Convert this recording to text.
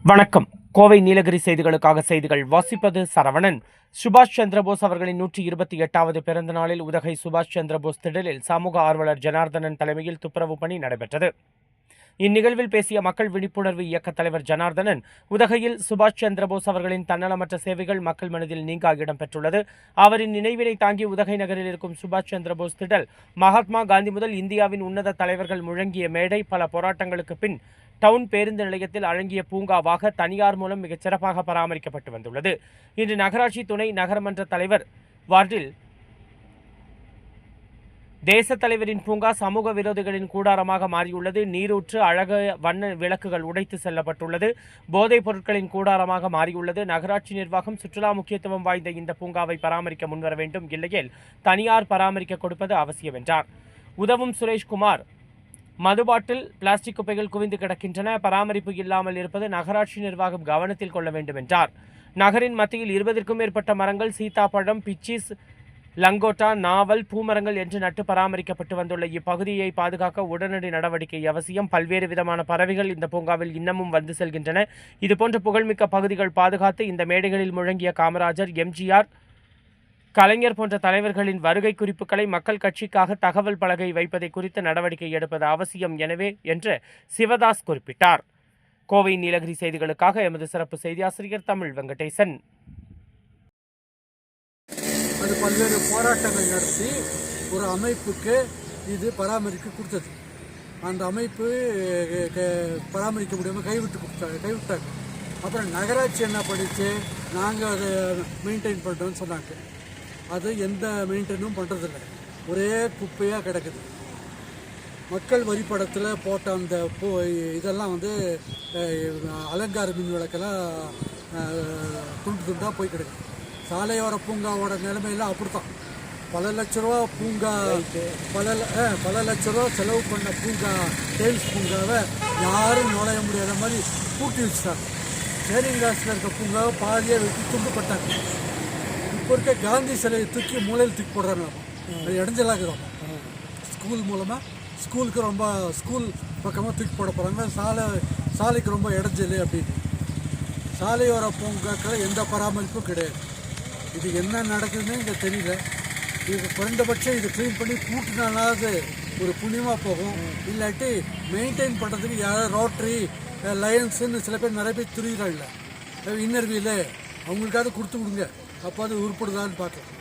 வணக்கம். கோவை நீலகிரி செய்திகளுக்காக செய்திகள் வாசிப்பது சரவணன். சுபாஷ் சந்திரபோஸ் அவர்களின் 128வது பிறந்த நாளில் உதகை சுபாஷ் சந்திரபோஸ் திடலில் சமூக ஆர்வலர் ஜனார்தனன் தலைமையில் துப்புரவு பணி நடைபெற்றது. இந்நிகழ்வில் பேசிய மக்கள் விழிப்புணர்வு இயக்க தலைவர் ஜனார்தனன், உதகையில் சுபாஷ் சந்திரபோஸ் அவர்களின் தன்னலமற்ற சேவைகள் மக்கள் மனதில் நீங்கா இடம்பெற்றுள்ளது. அவரின் நினைவினை தாங்கி உதகை நகரில் இருக்கும் சுபாஷ் சந்திரபோஸ் திடல் மகாத்மா காந்தி முதல் இந்தியாவின் உன்னத தலைவர்கள் முழங்கிய மேடை, பல போராட்டங்களுக்கு பின் டவுன் பேருந்து நிலையத்தில் அழகிய பூங்காவாக தனியார் மூலம் மிகச் சிறப்பாக பராமரிக்கப்பட்டு வந்துள்ளது. இன்று நகராட்சி துணை நகரமன்ற தலைவர் வார்டில் தேச தலைவரின் பூங்கா சமூக விரோதிகளின் கூடாரமாக மாறியுள்ளது. நீரூற்று அழக வண்ண விளக்குகள் உடைத்து செல்லப்பட்டுள்ளது. போதைப் பொருட்களின் கூடாரமாக மாறியுள்ளது. நகராட்சி நிர்வாகம் சுற்றுலா முக்கியத்துவம் வாய்ந்த இந்த பூங்காவை பராமரிக்க முன்வர வேண்டும், இல்லையேல் தனியார் பராமரிக்க கொடுப்பது அவசியம் என்றார். உதவும் சுரேஷ்குமார், மது பாட்டில், பிளாஸ்டிக் குப்பைகள் குவிந்து கிடக்கின்றன, பராமரிப்பு இல்லாமல் இருப்பது நகராட்சி நிர்வாகம் கவனத்தில் கொள்ள வேண்டும் என்றார். நகரின் மத்தியில் 20க்கும் மேற்பட்ட மரங்கள் சீதாப்பழம், பிச்சிஸ், லங்கோட்டா, நாவல், பூமரங்கள் என்று நட்டு பராமரிக்கப்பட்டு வந்துள்ள இப்பகுதியை பாதுகாக்க உடனடி நடவடிக்கை அவசியம். பல்வேறு விதமான பறவைகள் இந்த பூங்காவில் இன்னமும் வந்து செல்கின்றன. இதுபோன்ற புகழ்மிக்க பகுதிகள் பாதுகாத்து இந்த மேடைகளில் முழங்கிய காமராஜர், எம்ஜிஆர், கலைஞர் போன்ற தலைவர்களின் வருகை குறிப்புகளை மக்கள் கட்சிக்காக தகவல் பலகை வைப்பதை குறித்து நடவடிக்கை எடுப்பது அவசியம் என்று சிவதாஸ் குறிப்பிட்டார். கோவை நீலகிரி செய்திகளுக்காக எமது சிறப்பு செய்தியாசிரியர் தமிழ் வெங்கடேசன். அது பல்வேறு போராட்டங்கள் நடத்தி ஒரு அமைப்புக்கு இது பராமரிக்க கொடுத்தது. அந்த அமைப்பு பராமரிக்க முடியாமல் கைவிட்டாங்க. அப்புறம் நகராட்சி என்ன பண்ணிச்சு, நாங்கள் அதை மெயின்டைன் பண்ணுறோன்னு சொன்னாங்க. அது எந்த மெயின்டைனும் பண்ணுறதில்ல, ஒரே குப்பையாக கிடக்குது. மக்கள் வரிப்படத்தில் போட்ட அந்த இதெல்லாம் அலங்கார மின் விளக்கெல்லாம் துண்டு துண்டாக போய் கிடக்குது. சாலையோர பூங்காவோட நிலைமையெல்லாம் அப்படித்தான். பல லட்ச ரூபா பூங்கா, பல லட்ச ரூபா செலவு பண்ண பூங்கா, டெய்ல்ஸ் பூங்காவை யாரும் நுழைய முடியாத மாதிரி பூட்டி வச்சுட்டாங்க. சேரிங் காசில் இருக்க பூங்காவை பாதியாக வெட்டி துண்டுப்பட்டாங்க. இப்போ இருக்க காந்தி சிலையை தூக்கி மூலையில் தூக்கி போடுறாங்க. அது இடைஞ்சலாக்குறோம். ஸ்கூலுக்கு ரொம்ப ஸ்கூல் பக்கமாக தூக்கி போட போகிறாங்க. சாலைக்கு ரொம்ப இடைஞ்சல் அப்படின்னு. சாலையோர பூங்காக்கள் எந்த பராமரிப்பும் கிடையாது. இது என்ன நடக்குதுன்னு இங்கே தெரியல. இது குறைந்தபட்சம் இது க்ளீன் பண்ணி கூட்டினாலாவது ஒரு புண்ணியமாக போகும். இல்லாட்டி மெயின்டைன் பண்ணுறதுக்கு யாராவது ரோட்டரி, லயன்ஸுன்னு சில பேர் நிறைய பேர் துரிகிறாங்க. இன்னர்வியில் அவங்களுக்காவது கொடுத்து கொடுங்க, அப்போ அது உருப்படுதான்னு பார்க்கலாம்.